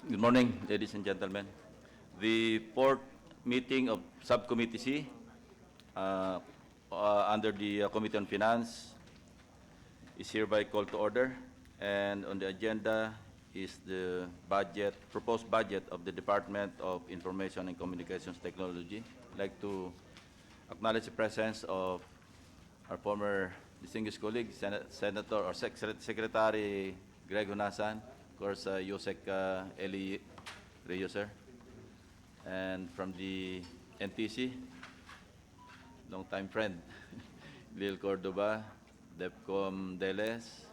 Good morning, ladies and gentlemen. The fourth meeting of Subcommittee C under the Committee on Finance is hereby called to order, and on the agenda is the proposed budget of the Department of Information and Communications Technology. I'd like to acknowledge the presence of our former distinguished colleague, Senator or Secretary Greg Hunasan, of course, Yusek Eli Rio, sir, and from the NTC, long-time friend, Lil Cordoba, Depcom Deles,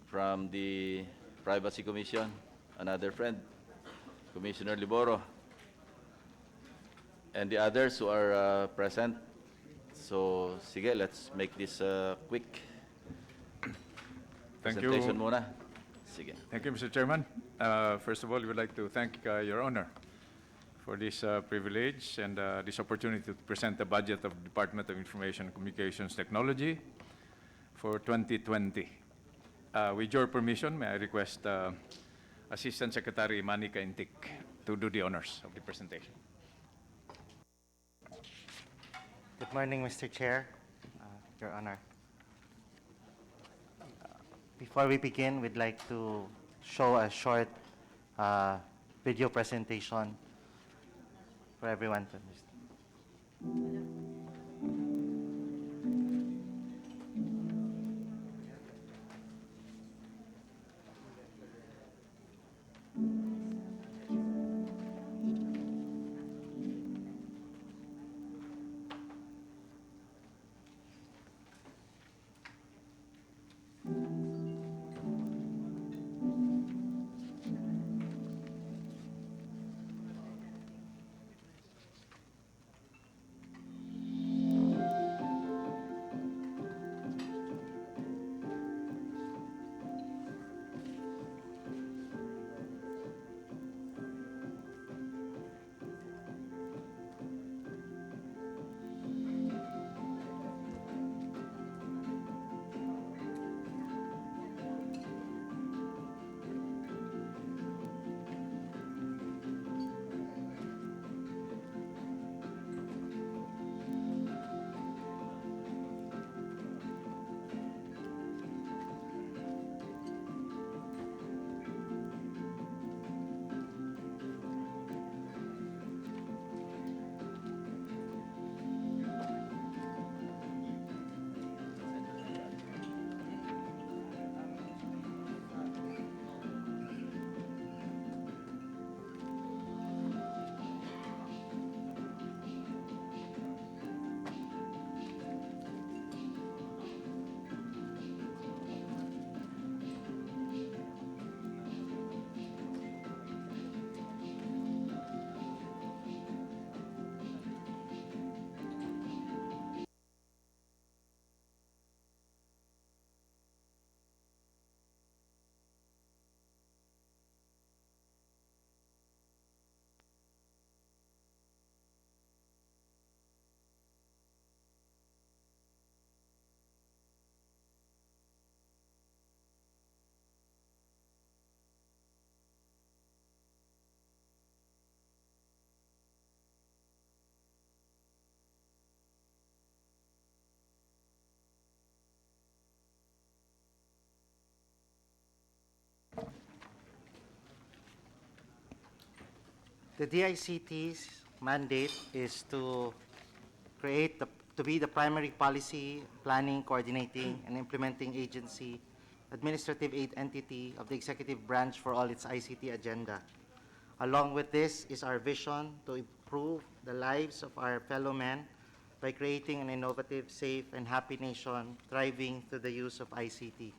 from the Privacy Commission, another friend, Commissioner Liboro, and the others who are present. So, sige, let's make this quick. Thank you. Presentation muna. Sige. Thank you, Mr. Chairman. First of all, we would like to thank Your Honor for this privilege and this opportunity to present the budget of the Department of Information and Communications Technology for 2020. With your permission, may I request Assistant Secretary Manica Intik to do the honors of the presentation. Good morning, Mr. Chair, Your Honor. Before we begin, we'd like to show a short video presentation for everyone to understand. The DICT's mandate is to be the primary policy, planning, coordinating, and implementing agency, administrative aid entity of the executive branch for all its ICT agenda. Along with this is our vision to improve the lives of our fellow men by creating an innovative, safe, and happy nation thriving through the use of ICT.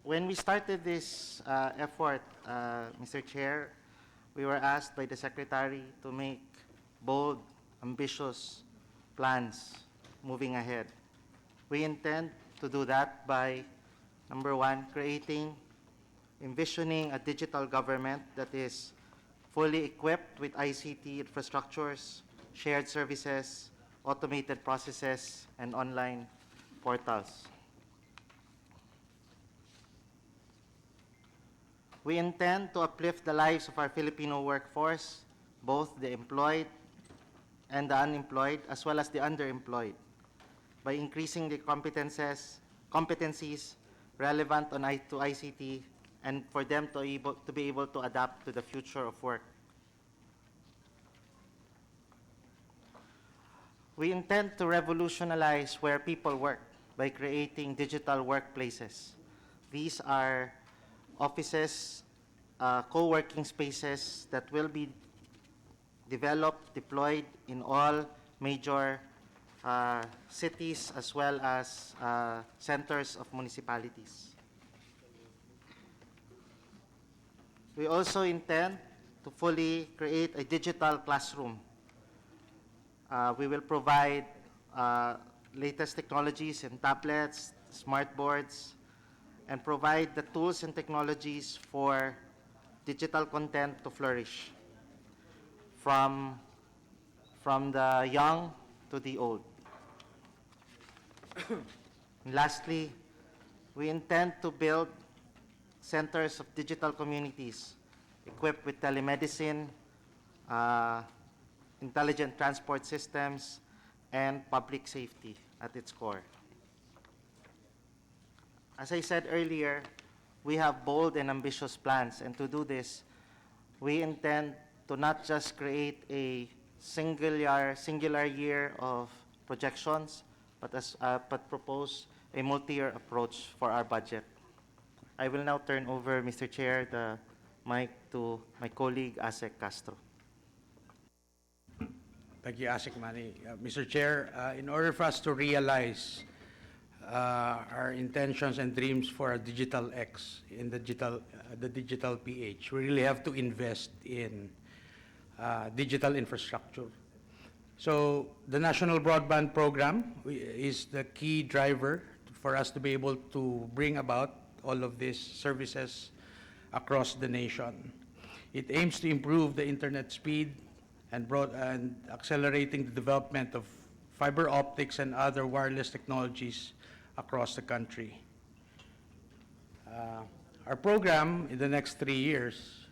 When we started this effort, Mr. Chair, we were asked by the Secretary to make bold, ambitious plans moving ahead. We intend to do that by, number one, envisioning a digital government that is fully equipped with ICT infrastructures, shared services, automated processes, and online portals. We intend to uplift the lives of our Filipino workforce, both the employed and the unemployed, as well as the underemployed, by increasing the competencies relevant to ICT and for them to be able to adapt to the future of work. We intend to revolutionize where people work by creating digital workplaces. These are offices, co-working spaces that will be developed, deployed in all major cities as well as centers of municipalities. We also intend to fully create a digital classroom. We will provide latest technologies in tablets, smart boards, and provide the tools and technologies for digital content to flourish from the young to the old. And lastly, we intend to build centers of digital communities equipped with telemedicine, intelligent transport systems, and public safety at its core. As I said earlier, we have bold and ambitious plans, and to do this, we intend to not just create a singular year of projections, but propose a multi-year approach for our budget. I will now turn over, Mr. Chair, the mic to my colleague, Asek Castro. Thank you, Asik Mani. Mr. Chair, in order for us to realize our intentions and dreams for our digital X, in the digital PH, we really have to invest in digital infrastructure. So the National Broadband Program is the key driver for us to be able to bring about all of these services across the nation. It aims to improve the internet speed and accelerating the development of fiber optics and other wireless technologies across the country. Our program in the next 3 years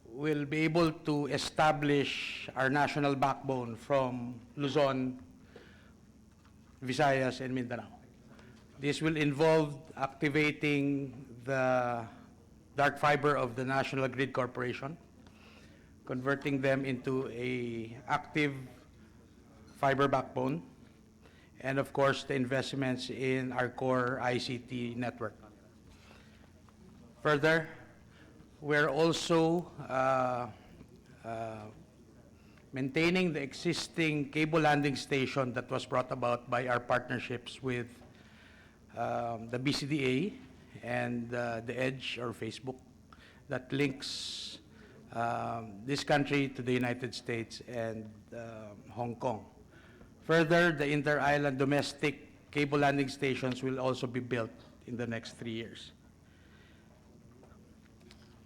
will be able to establish our national backbone from Luzon, Visayas, and Mindanao. This will involve activating the dark fiber of the National Grid Corporation, converting them into an active fiber backbone, and of course the investments in our core ICT network. Further, we're also maintaining the existing cable landing station that was brought about by our partnerships with the BCDA and the EDGE or Facebook that links this country to the United States and Hong Kong. Further, the inter-island domestic cable landing stations will also be built in the next 3 years.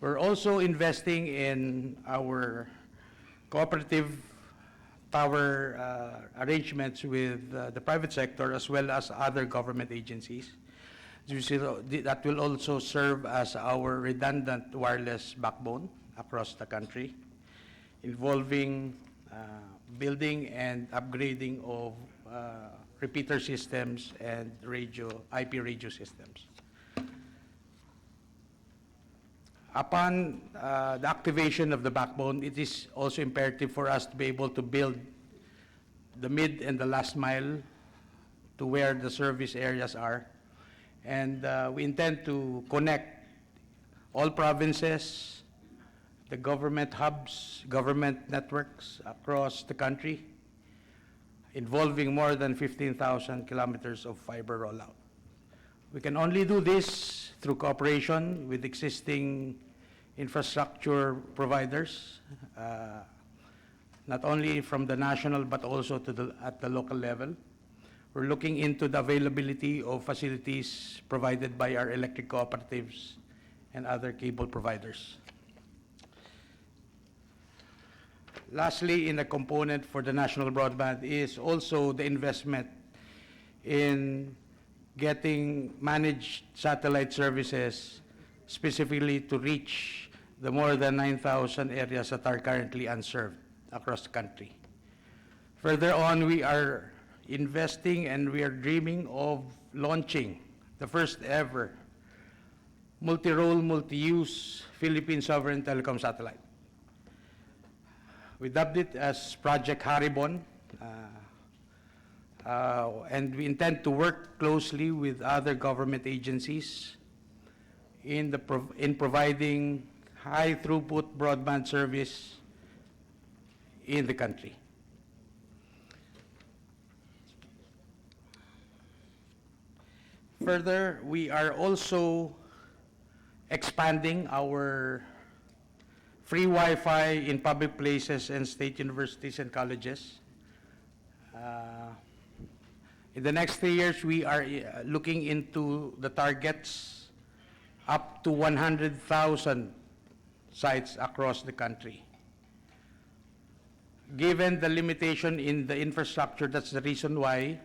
We're also investing in our cooperative tower arrangements with the private sector as well as other government agencies. That will also serve as our redundant wireless backbone across the country, involving building and upgrading of repeater systems and IP radio systems. Upon the activation of the backbone, it is also imperative for us to be able to build the mid and the last mile to where the service areas are. And we intend to connect all provinces, the government hubs, government networks across the country, involving more than 15,000 kilometers of fiber rollout. We can only do this through cooperation with existing infrastructure providers, not only from the national but also at the local level. We're looking into the availability of facilities provided by our electric cooperatives and other cable providers. Lastly, in a component for the national broadband is also the investment in getting managed satellite services specifically to reach the more than 9,000 areas that are currently unserved across the country. Further on, we are investing and we are dreaming of launching the first ever multi-role, multi-use Philippine Sovereign Telecom Satellite. We dubbed it as Project Haribon, and we intend to work closely with other government agencies in providing high throughput broadband service in the country. Further, we are also expanding our free Wi-Fi in public places and state universities and colleges. In the next 3 years, we are looking into the targets up to 100,000 sites across the country. Given the limitation in the infrastructure, that's the reason why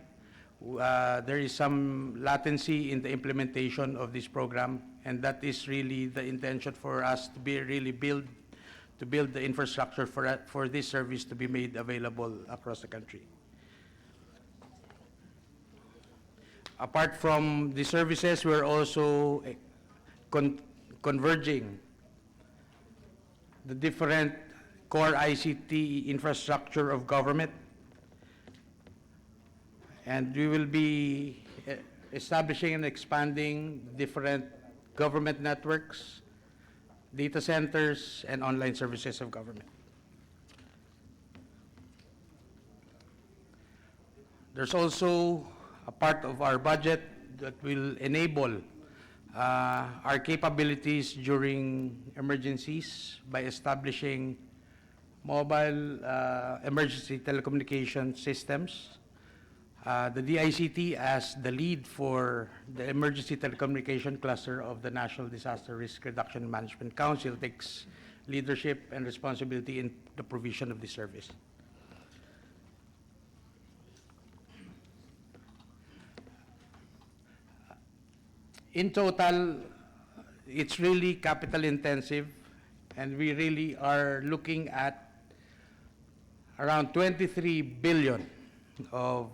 there is some latency in the implementation of this program, and that is really the intention for us to build the infrastructure for this service to be made available across the country. Apart from the services, we're also converging the different core ICT infrastructure of government, and we will be establishing and expanding different government networks, data centers, and online services of government. There's also a part of our budget that will enable our capabilities during emergencies by establishing mobile emergency telecommunication systems. The DICT as the lead for the emergency telecommunication cluster of the National Disaster Risk Reduction and Management Council takes leadership and responsibility in the provision of this service. In total, it's really capital intensive, and we really are looking at around 23 billion of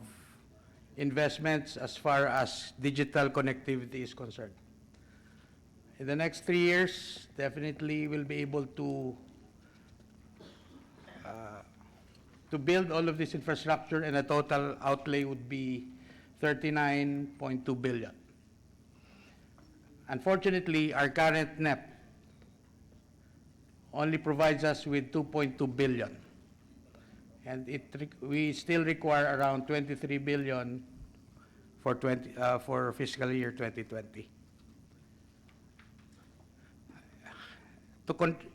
investments as far as digital connectivity is concerned. In the next 3 years, definitely we'll be able to build all of this infrastructure, and the total outlay would be 39.2 billion. Unfortunately, our current NEP only provides us with 2.2 billion. And we still require around 23 billion for fiscal year 2020.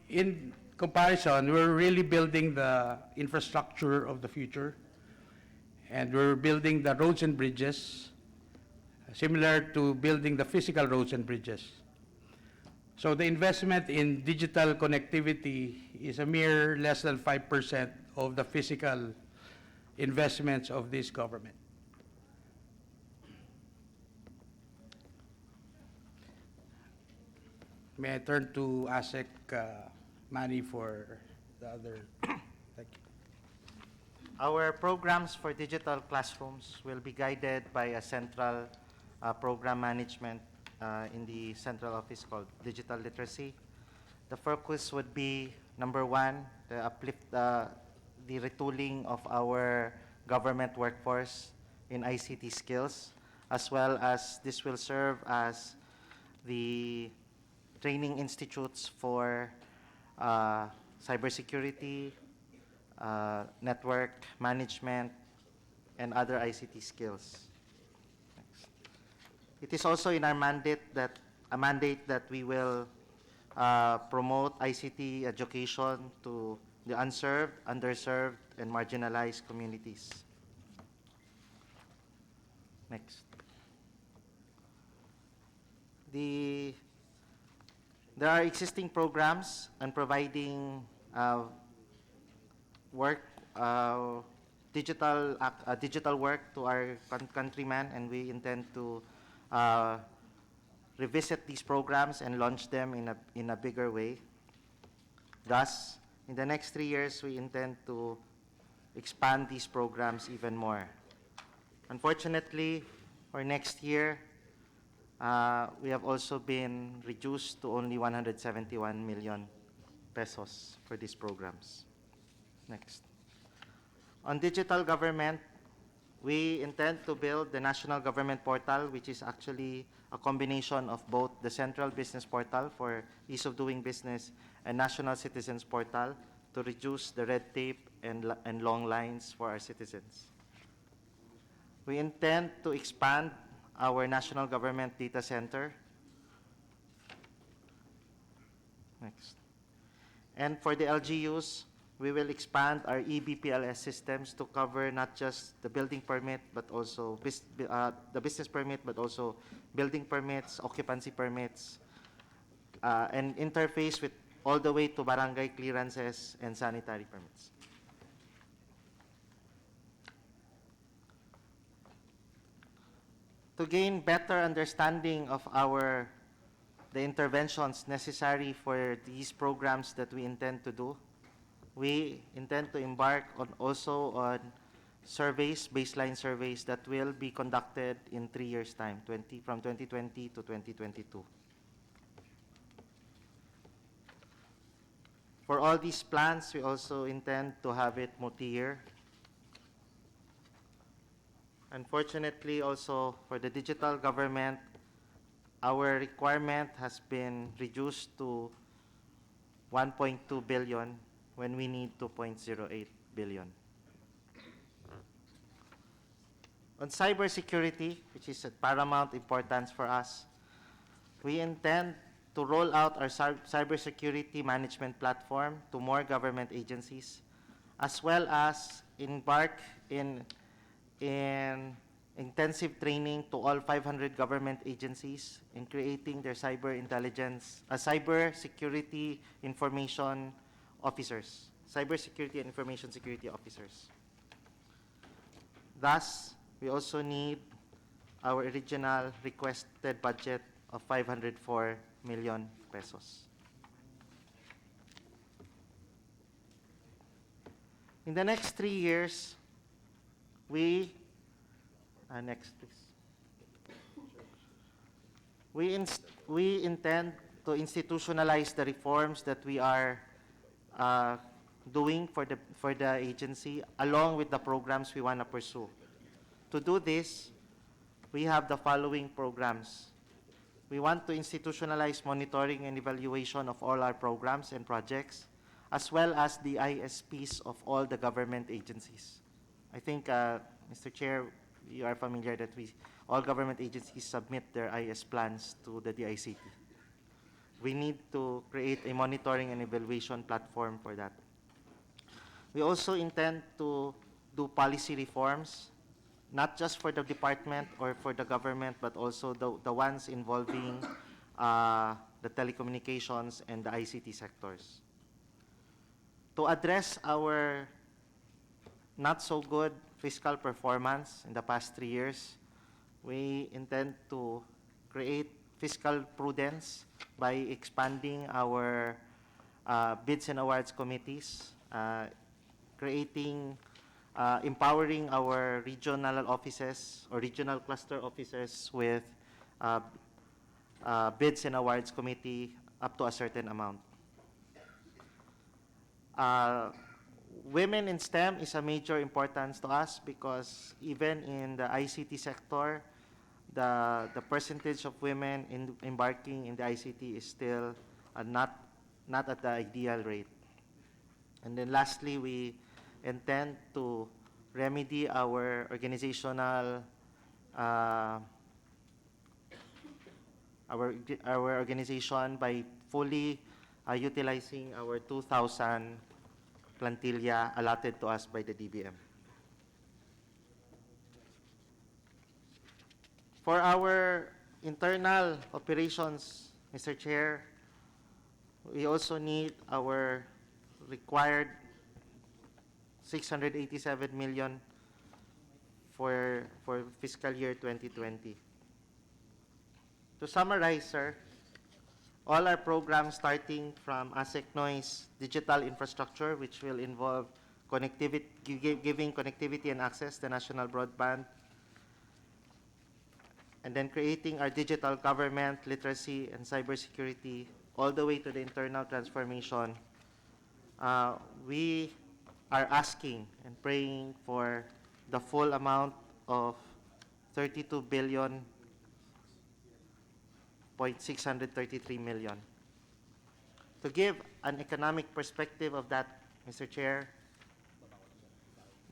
In comparison, we're really building the infrastructure of the future, and we're building the roads and bridges, similar to building the physical roads and bridges. So the investment in digital connectivity is a mere less than 5% of the physical investments of this government. May I turn to ASEC Manny for the other? Thank you. Our programs for digital classrooms will be guided by a central program management in the central office called Digital Literacy. The focus would be, number one, the retooling of our government workforce in ICT skills, as well as this will serve as the training institutes for cybersecurity, network management, and other ICT skills. Next. It is also in our mandate that we will promote ICT education to the unserved, underserved, and marginalized communities. Next. There are existing programs on providing digital work to our countrymen, and we intend to revisit these programs and launch them in a bigger way. Thus, in the next 3 years, we intend to expand these programs even more. Unfortunately, for next year, we have also been reduced to only 171 million pesos for these programs. Next. On digital government, we intend to build the National Government Portal, which is actually a combination of both the Central Business Portal for ease of doing business and National Citizens Portal to reduce the red tape and long lines for our citizens. We intend to expand our National Government Data Center. Next. And for the LGUs, we will expand our eBPLS systems to cover not just the building permit, but also the business permit, but also building permits, occupancy permits, and interface with all the way to barangay clearances and sanitary permits. To gain better understanding of the interventions necessary for these programs that we intend to do, we intend to embark on surveys, baseline surveys that will be conducted in 3 years' time, from 2020 to 2022. For all these plans, we also intend to have it multi-year. Unfortunately, also for the digital government, our requirement has been reduced to 1.2 billion when we need 2.08 billion. On cybersecurity, which is of paramount importance for us, we intend to roll out our cybersecurity management platform to more government agencies, as well as embark in intensive training to all 500 government agencies in creating their cybersecurity information officers, cybersecurity and information security officers. Thus, we also need our original requested budget of 504 million pesos. In the next 3 years, next please. We intend to institutionalize the reforms that we are doing for the agency, along with the programs we want to pursue. To do this, we have the following programs. We want to institutionalize monitoring and evaluation of all our programs and projects, as well as the ISPs of all the government agencies. I think, Mr. Chair, you are familiar that all government agencies submit their IS plans to the DICT. We need to create a monitoring and evaluation platform for that. We also intend to do policy reforms, not just for the department or for the government, but also the ones involving the telecommunications and the ICT sectors. To address our not so good fiscal performance in the past 3 years, we intend to create fiscal prudence by expanding our bids and awards committees, empowering our regional offices or regional cluster offices with bids and awards committee up to a certain amount. Women in STEM is a major importance to us because even in the ICT sector, the percentage of women embarking in the ICT is still not at the ideal rate. And then lastly, we intend to remedy our organizational our organization by fully utilizing our 2,000 plantilla allotted to us by the DBM. For our internal operations, Mr. Chair, we also need our required 687 million for fiscal year 2020. To summarize, sir, all our programs starting from ASEC Noise digital infrastructure, which will involve connectivity, giving connectivity and access to national broadband, and then creating our digital government, literacy, and cybersecurity, all the way to the internal transformation. We are asking and praying for the full amount of 32 billion 633 million. To give an economic perspective of that, Mr. Chair,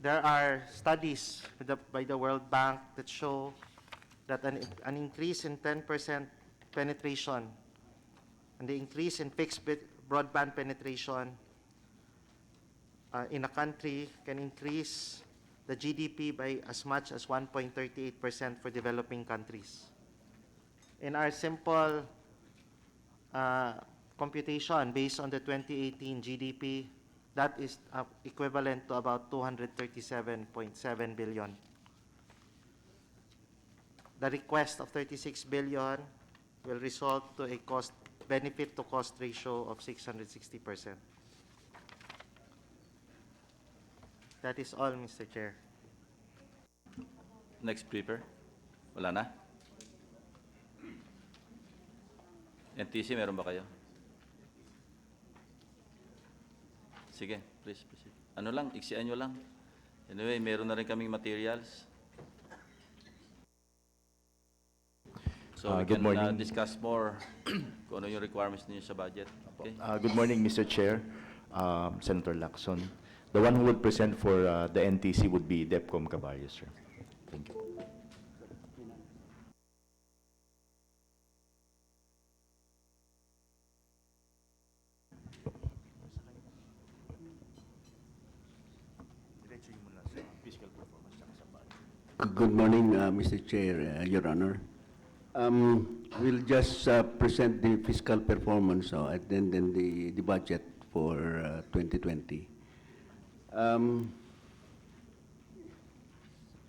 there are studies by the World Bank that show that an increase in 10% penetration and the increase in fixed broadband penetration in a country can increase the GDP by as much as 1.38% for developing countries. In our simple computation based on the 2018 GDP, that is equivalent to about 237.7 billion. The request of 36 billion will result to a benefit to cost ratio of 660%. That is all, Mr. Chair. Next speaker. Wala na? NTC, meron ba kayo? Sige, please proceed. Ano lang, iksian nyo lang. Anyway, meron na rin kaming materials. So we Good can morning. discuss more kung ano yung requirements ninyo sa budget. Okay? Good morning, Mr. Chair, Senator Lacson. The one who would present for the NTC would be DEPCOM Caballo, sir. Thank you. Good morning, Mr. Chair, Your Honor. We'll just present the fiscal performance and then the budget for 2020.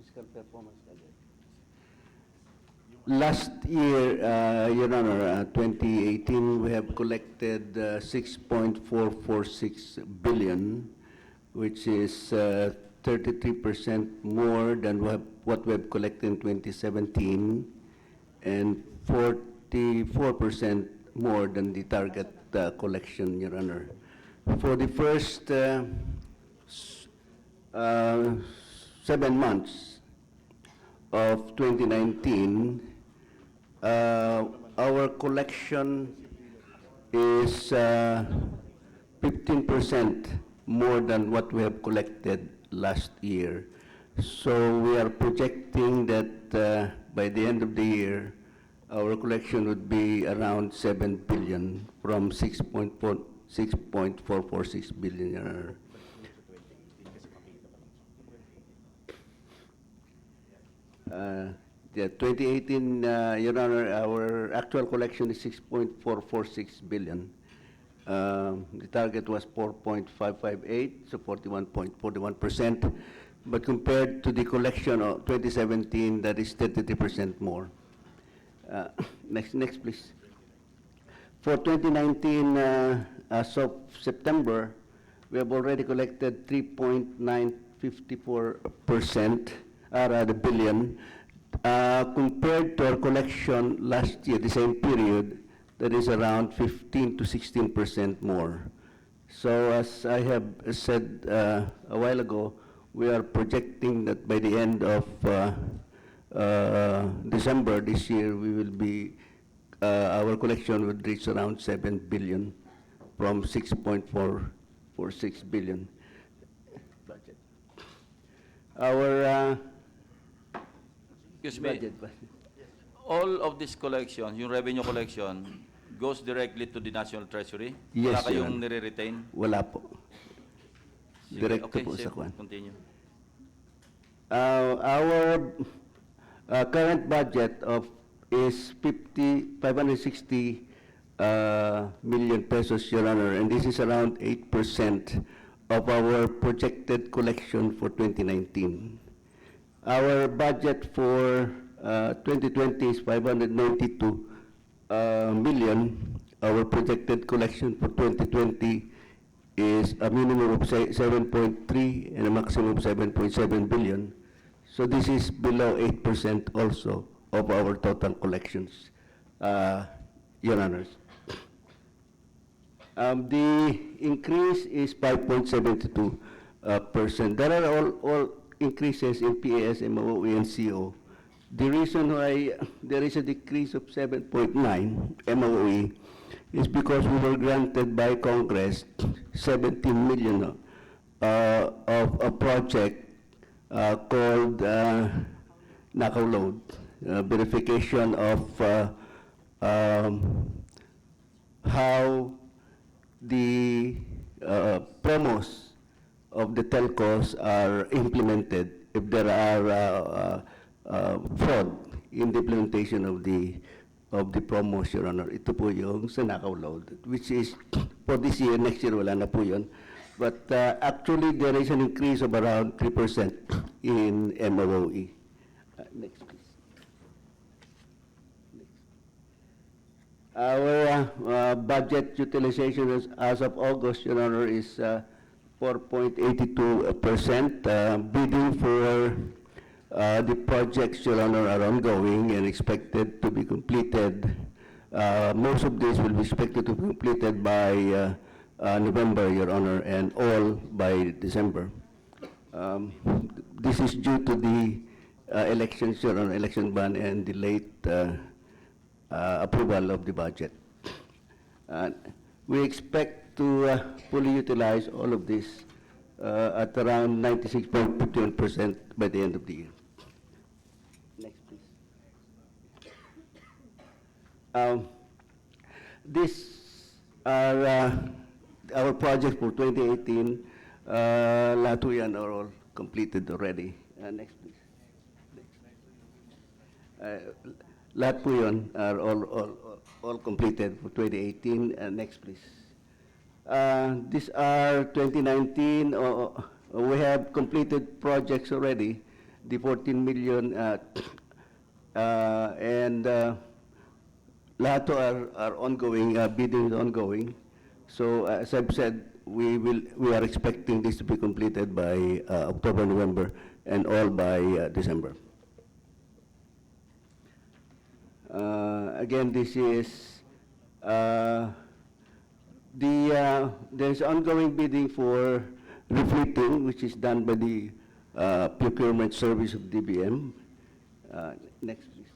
Fiscal performance. Last year, Your Honor, 2018, we have collected 6.446 billion, which is 33% more than what we have collected in 2017, and 44% more than the target collection, Your Honor. For the first 7 months of 2019, our collection is 15% more than what we have collected last year. So we are projecting that by the end of the year, our collection would be around 7 billion from 6.446 billion. Yeah, 2018, Your Honor, our actual collection is 6.446 billion. The target was 4.558, so 41.41%. But compared to the collection of 2017, that is 33% more. Next, please. For 2019, as of September, we have already collected 3.954%, rather billion. Compared to our collection last year, the same period, that is around 15 to 16% more. So as I have said a while ago, we are projecting that by the end of December this year, we will be, our collection would reach around 7 billion from 6.446 billion. Budget. Our Excuse me. budget. All of this collection, yung revenue collection, goes directly to the National Treasury? Yes, Wala kayong Your Honor. nire-retain? Wala po. Sige, Direkto okay, po sige, sa kwan. continue. Our current budget is 560 million pesos, Your Honor, and this is around 8% of our projected collection for 2019. Our budget for 2020 is 592 million, our projected collection for 2020 is a minimum of 7.3 and a maximum of 7.7 billion. So this is below 8% also of our total collections, Your Honors. The increase is 5.72%. There are all increases in PAS, MOE, and CO. The reason why there is a decrease of 7.9 MOE is because we were granted by Congress 17 million of a project called Nakaw Load, verification of how the promos of the telcos are implemented, if there are fraud in the implementation of the promos, Your Honor. Ito po yung sa Nakaw Load, which is for this year, next year wala na po yun. But actually, there is an increase of around 3% in MOE. Next, please. Our budget utilization as of August, Your Honor, is 4.82%. Bidding for the projects, Your Honor, are ongoing and expected to be completed. Most of these will be expected to be completed by November, Your Honor, and all by December. This is due to the elections, Your Honor, election ban and the late approval of the budget. We expect to fully utilize all of this at around 96.51% by the end of the year. Next, please. These are our projects for 2018. Lahat po yan are all completed already. Next, please. Lahat po yun are all completed for 2018. Next, please. These are 2019. We have completed projects already, the 14 million, and lahat to are ongoing, bidding is ongoing. So as I've said, we are expecting this to be completed by October, November, and all by December. Again, this is there's ongoing bidding for refleeting, which is done by the procurement service of DBM. Next, please.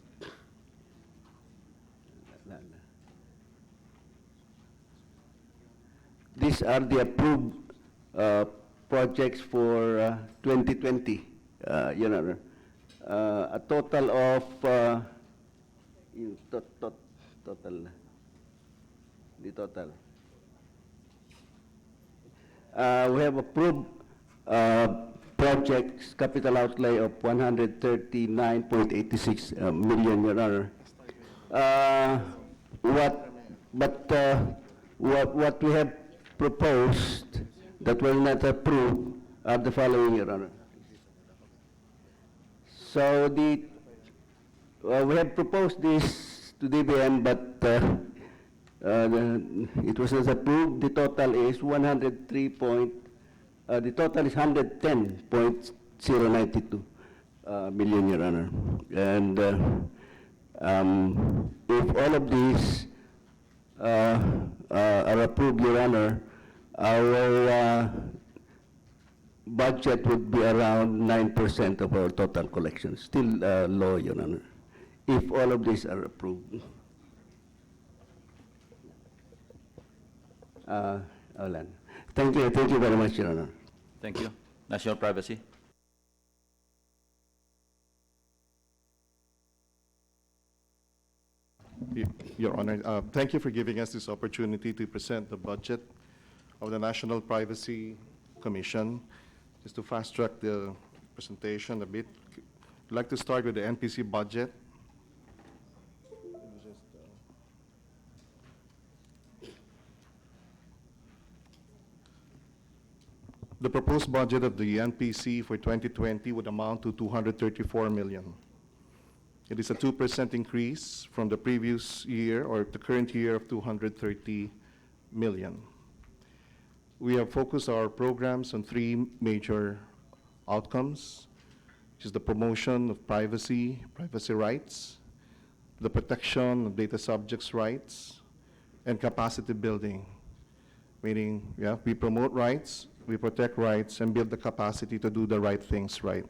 These are the approved projects for 2020, Your Honor. A total of the total. We have approved projects capital outlay of 139.86 million, Your Honor. What we have proposed that will not approve are the following, Your Honor. So we have proposed this to DBM, but it was not approved. The total is the total is 110.092 million, Your Honor. And if all of these are approved, Your Honor, our budget would be around 9% of our total collections. Still low, Your Honor, if all of these are approved. Alan. Thank you very much, Your Honor. Thank you. National privacy. Your Honor, thank you for giving us this opportunity to present the budget of the National Privacy Commission. Just to fast track the presentation a bit, I'd like to start with the NPC budget. The proposed budget of the NPC for 2020 would amount to 234 million. It is a 2% increase from the previous year or the current year of 230 million. We have focused our programs on three major outcomes, which is the promotion of privacy rights, the protection of data subjects' rights, and capacity building, meaning we promote rights, we protect rights, and build the capacity to do the right things right.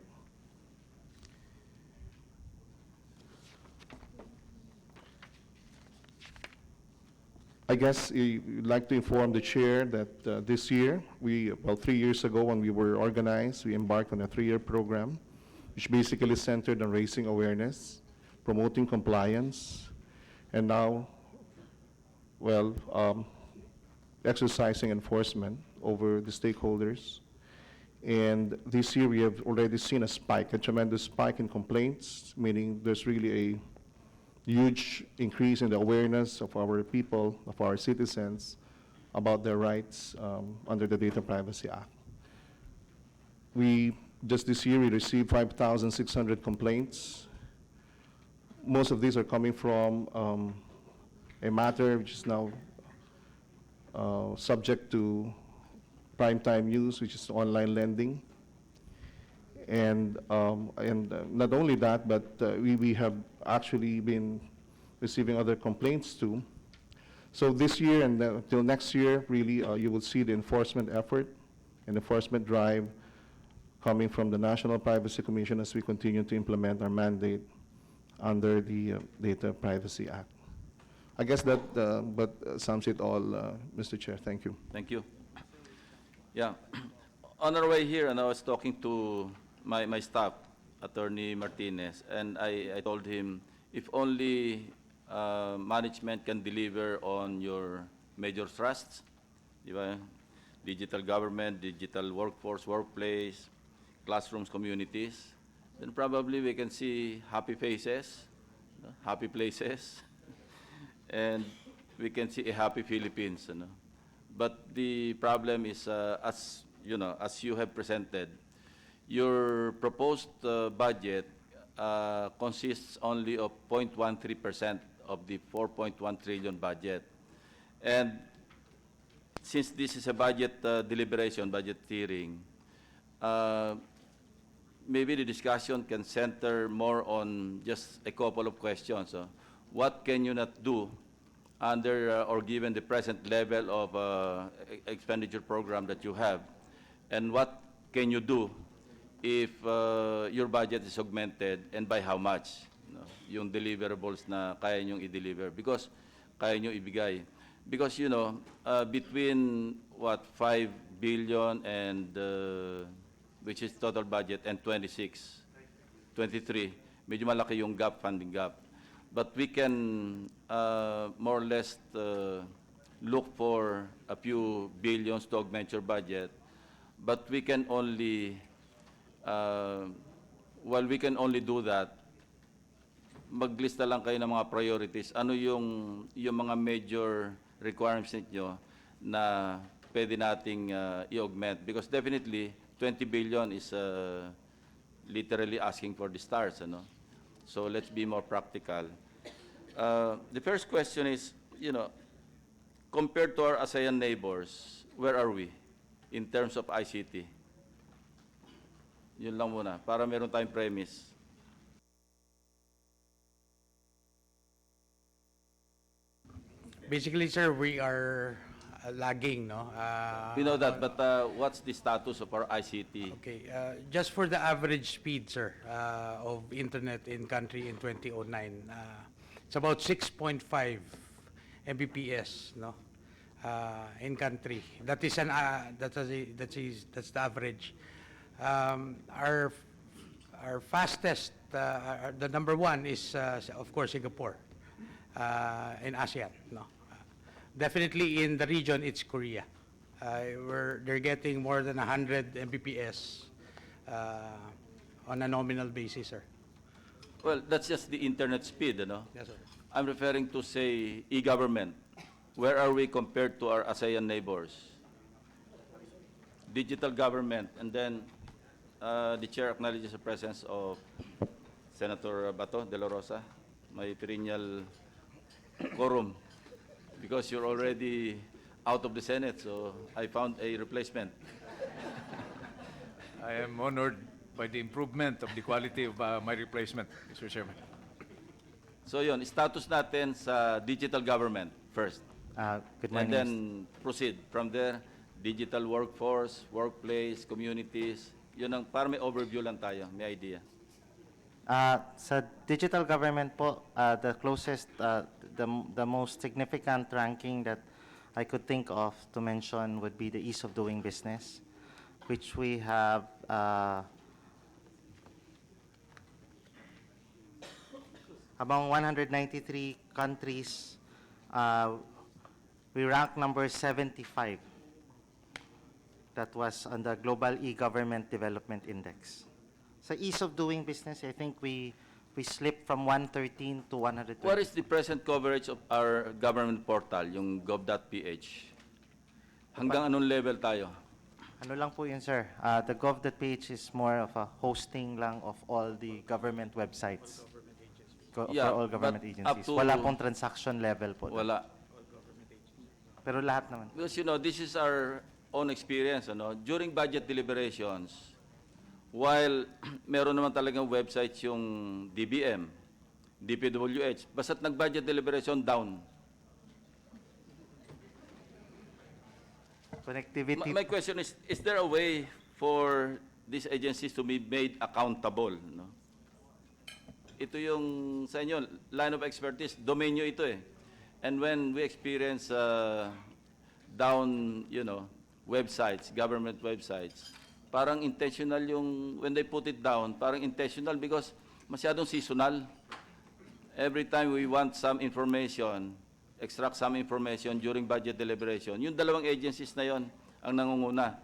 I guess I'd like to inform the chair that this year, 3 years ago when we were organized, we embarked on a 3-year program, which basically centered on raising awareness, promoting compliance, and now, exercising enforcement over the stakeholders. And this year we have already seen a tremendous spike in complaints, meaning there's really a huge increase in the awareness of our people, of our citizens, about their rights under the Data Privacy Act. Just this year, we received 5,600 complaints. Most of these are coming from a matter which is now subject to prime time use, which is online lending. And not only that, but we have actually been receiving other complaints too. So this year and till next year, really, you will see the enforcement effort and enforcement drive coming from the National Privacy Commission as we continue to implement our mandate under the Data Privacy Act. I guess that sums it all, Mr. Chair. Thank you. Thank you. Yeah. On our way here, and I was talking to my staff, Attorney Martinez, and I told him, if only management can deliver on your major thrusts, digital government, digital workforce, workplace, classrooms, communities, then probably we can see happy faces, happy places, and we can see a happy Philippines. But the problem is, as you have presented, your proposed budget consists only of 0.13% of the 4.1 trillion budget. And since this is a budget deliberation, budget hearing, maybe the discussion can center more on just a couple of questions. What can you not do under or given the present level of expenditure program that you have? And what can you do if your budget is augmented, and by how much? Yung deliverables na kaya nyong i-deliver, because kaya nyo ibigay. Because, between 5 billion and, which is total budget, and 23, medyo malaki yung gap, funding gap. But we can more or less look for a few billions to augment your budget, but we can only, we can only do that, maglista lang kayo ng mga priorities. Ano yung mga major requirements niyo na pwede nating i-augment? Because definitely, 20 billion is literally asking for the stars. So let's be more practical. The first question is, compared to our ASEAN neighbors, where are we in terms of ICT? Yun lang muna, para meron tayong premise. Basically, sir, we are lagging, no? We know that, but what's the status of our ICT? Okay, just for the average speed, sir, of internet in country in 2009, it's about 6.5 Mbps, no, in country. That is that's the average. Our fastest, the number one is of course Singapore, in ASEAN, no. Definitely in the region, it's Korea. They're getting more than 100 Mbps on a nominal basis, sir. Well, that's just the internet speed, Yes, sir. I'm referring to, say, e-government. Where are we compared to our ASEAN neighbors? Digital government, and then the chair acknowledges the presence of Senator Bato de la Rosa, my perennial quorum, because you're already out of the Senate, so I found a replacement. I am honored by the improvement of the quality of my replacement, Mr. Chairman. So yun, status natin sa digital government first. Good And morning. then proceed from there, digital workforce, workplace, communities. Yun ang, para may overview lang tayo, may idea. Sa digital government po, the closest, the most significant ranking that I could think of to mention would be the ease of doing business, which we have among 193 countries, we rank number 75. That was on the Global E-Government Development Index. Sa ease of doing business, I think we slipped from 113 to 120. What is the present coverage of our government portal, yung gov.ph? Hanggang anong level tayo? Ano lang po yun, sir? The gov.ph is more of a hosting lang of all the government websites. Yeah, For all government but agencies. up to- Wala pong transaction level po. Wala. Pero lahat naman. Because this is our own experience. During budget deliberations, while meron naman talagang websites yung DBM, DPWH, basta't nag-budget deliberation, down. Connectivity. My question is there a way for these agencies to be made accountable? No? Ito yung sa inyo, line of expertise, domain nyo ito eh. And when we experience down, websites, government websites, parang intentional yung, when they put it down, parang intentional because masyadong seasonal. Every time we want some information, extract some information during budget deliberation, yung dalawang agencies na yon ang nangunguna.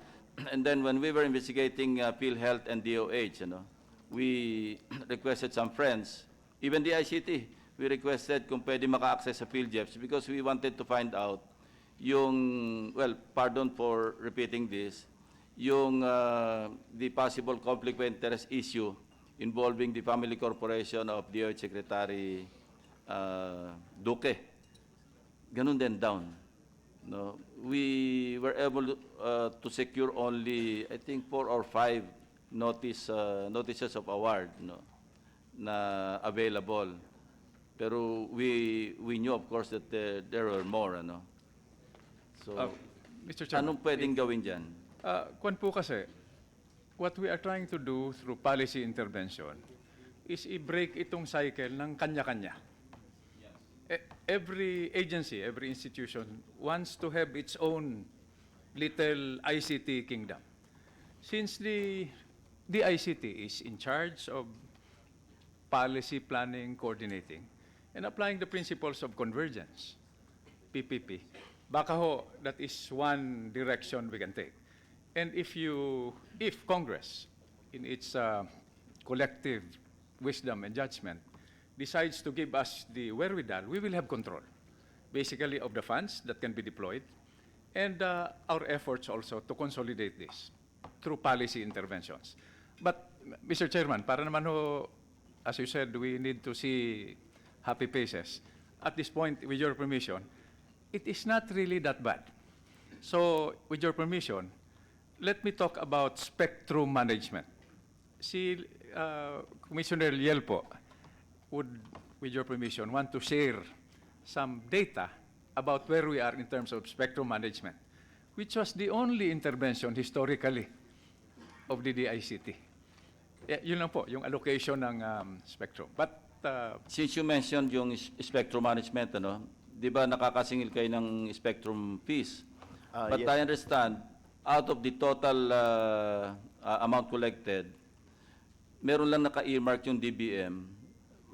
And then when we were investigating PhilHealth and DOH, we requested some friends, even the ICT, we requested kung pwede maka-access sa PhilJeps because we wanted to find out yung, well, pardon for repeating this, yung the possible conflict of interest issue involving the family corporation of DOH Secretary Duque. Ganun din down. No, we were able to secure only, I think, 4 or 5 notices of award, na available. Pero we knew, of course, that there were more, So, Mr. Chairman, anong pwedeng gawin dyan? kwan po kasi, what we are trying to do through policy intervention is i-break itong cycle ng kanya-kanya. Every agency, every institution wants to have its own little ICT kingdom. Since the ICT is in charge of policy planning, coordinating, and applying the principles of convergence, PPP, baka ho, that is one direction we can take. And if Congress, in its collective wisdom and judgment, decides to give us the wherewithal, we will have control, basically of the funds that can be deployed, and our efforts also to consolidate this through policy interventions. But, Mr. Chairman, para naman ho, as you said, we need to see happy faces. At this point, with your permission, it is not really that bad. So, with your permission, let me talk about spectrum management. Si Commissioner Yelpo would, with your permission, want to share some data about where we are in terms of spectrum management, which was the only intervention historically of the DICT. Yun lang po, yung allocation ng spectrum. But, Since you mentioned yung spectrum management, di ba nakakasingil kayo ng spectrum fees? But yes. I understand, out of the total amount collected, meron lang naka-earmark yung DBM.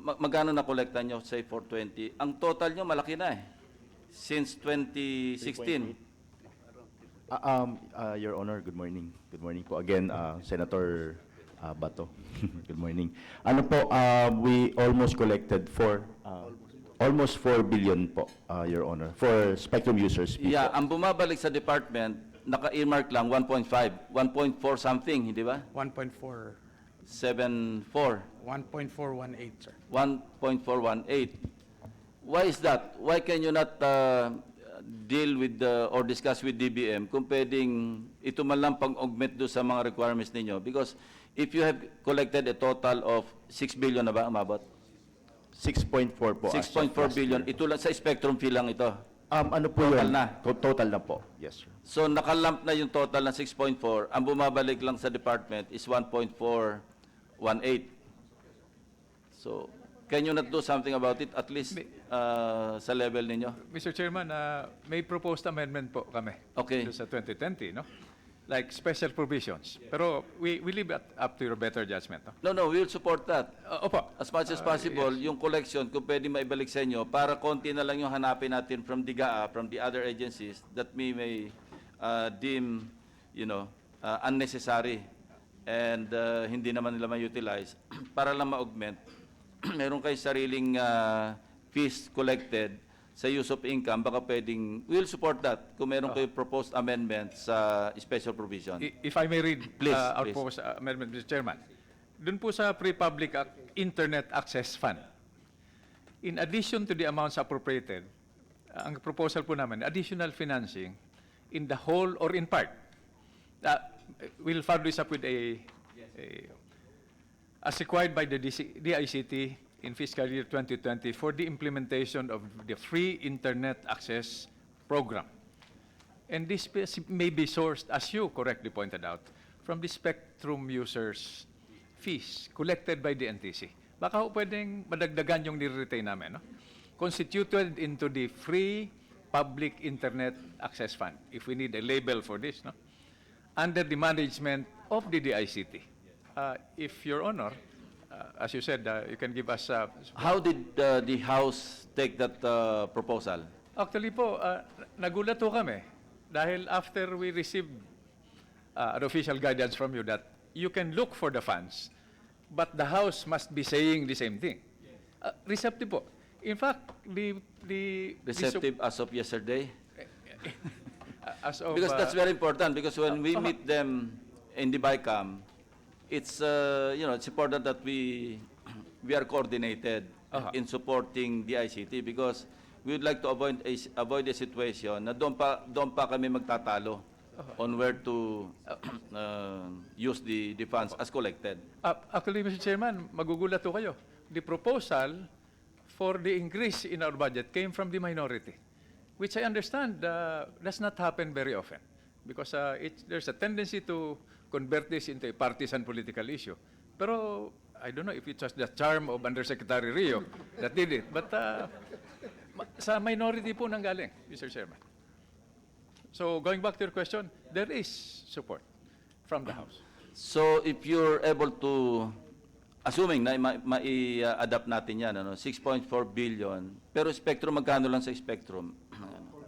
Magkano na-collecta nyo, say, for 20? Ang total nyo, malaki na eh. Since 2016. Your Honor, good morning. Good morning po. Again, Senator Bato. Good morning. Ano po, we almost collected almost 4 billion po, Your Honor, for spectrum users. Yeah, ang bumabalik sa department, naka-earmark lang 1.5, 1.4 something, hindi ba? 1.4. 1.474, 1.418, sir. 1.418. Why is that? Why can you not deal with or discuss with DBM kung pwedeng ito man lang pag-augment do sa mga requirements ninyo? Because if you have collected a total of 6 billion na ba, umabot? 6.4 po. as of 6.4 last billion. year. Ito lang sa spectrum fee lang ito. Ano po Total yun? na. Total na po. Yes, sir. So nakalump na yung total ng 6.4. Ang bumabalik lang sa department is 1.418. So can you not do something about it at least sa level ninyo? Mr. Chairman, may proposed amendment po kami. Okay. Doon sa 2020, no? Like special provisions. Pero we leave it up to your better judgment, no? No, we will support that. Opo. As much as possible, yung collection, kung pwede maibalik sa inyo, para konti na lang yung hanapin natin from DIGA, from the other agencies, that we may deem, unnecessary and hindi naman nila ma-utilize, para lang ma-augment. Meron kayo sariling fees collected sa use of income, baka pwedeng, we'll support that kung meron kayo proposed amendment sa special provision. If I may read Please, our please. proposed amendment, Mr. Chairman. Doon po sa Pre-Public Internet Access Fund, in addition to the amounts appropriated, ang proposal po namin, additional financing in the whole or in part. We'll follow this up with as required by the DICT in fiscal year 2020 for the implementation of the free internet access program. And this may be sourced, as you correctly pointed out, from the spectrum users' fees collected by the NTC. Baka ho pwedeng madagdagan yung nire-retain namin, no? Constituted into the free public internet access fund, if we need a label for this, no? Under the management of the DICT. If Your Honor, as you said, you can give us... How did the House take that proposal? Actually po, nagulat po kami dahil after we received an official guidance from you that you can look for the funds, but the House must be saying the same thing. Receptive po. In fact, Receptive as of yesterday? as of, Because that's very important, because when we meet them in the BICAM, it's it's important that we are coordinated in supporting the ICT, because we would like to avoid a situation na doon pa kami magtatalo on where to use the funds as collected. Actually, Mr. Chairman, magugulat po kayo. The proposal for the increase in our budget came from the minority, which I understand does not happen very often, because there's a tendency to convert this into a partisan political issue. Pero I don't know if it was the charm of Undersecretary Rio that did it, but sa minority po nanggaling, Mr. Chairman. So going back to your question, there is support from the House. So if you're able to, assuming na mai-adapt natin yan, 6.4 billion, pero spectrum, magkano lang sa spectrum?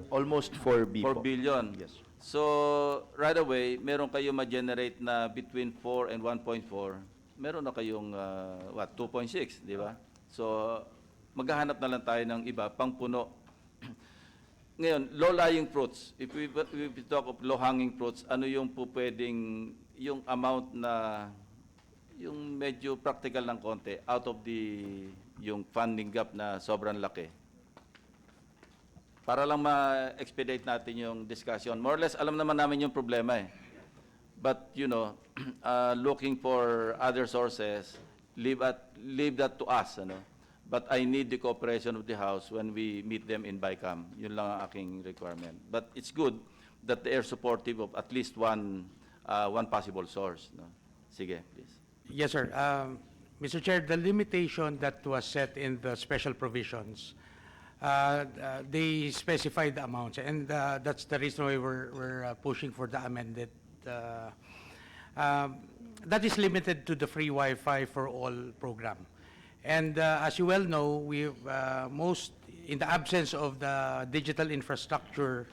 Almost 4 B 4 po. billion. Yes. So, right away, meron kayo ma-generate na between 4 and 1.4. Meron na kayong, 2.6, di ba? So, maghahanap na lang tayo ng iba, pang puno. Ngayon, low-lying fruits. If we talk of low-hanging fruits, ano yung po pwedeng, yung amount na, yung medyo practical ng konti, out of yung funding gap na sobrang laki? Para lang ma-expedite natin yung discussion. More or less, alam naman namin yung problema eh. But, looking for other sources, leave that to us. But I need the cooperation of the House when we meet them in BICAM. Yun lang ang aking requirement. But it's good that they are supportive of at least one possible source. No? Sige, please. Yes, sir. Mr. Chair, the limitation that was set in the special provisions, they specify the amounts, and that's the reason why we're pushing for the amended. That is limited to the free Wi-Fi for all program. And as you well know, in the absence of the digital infrastructure,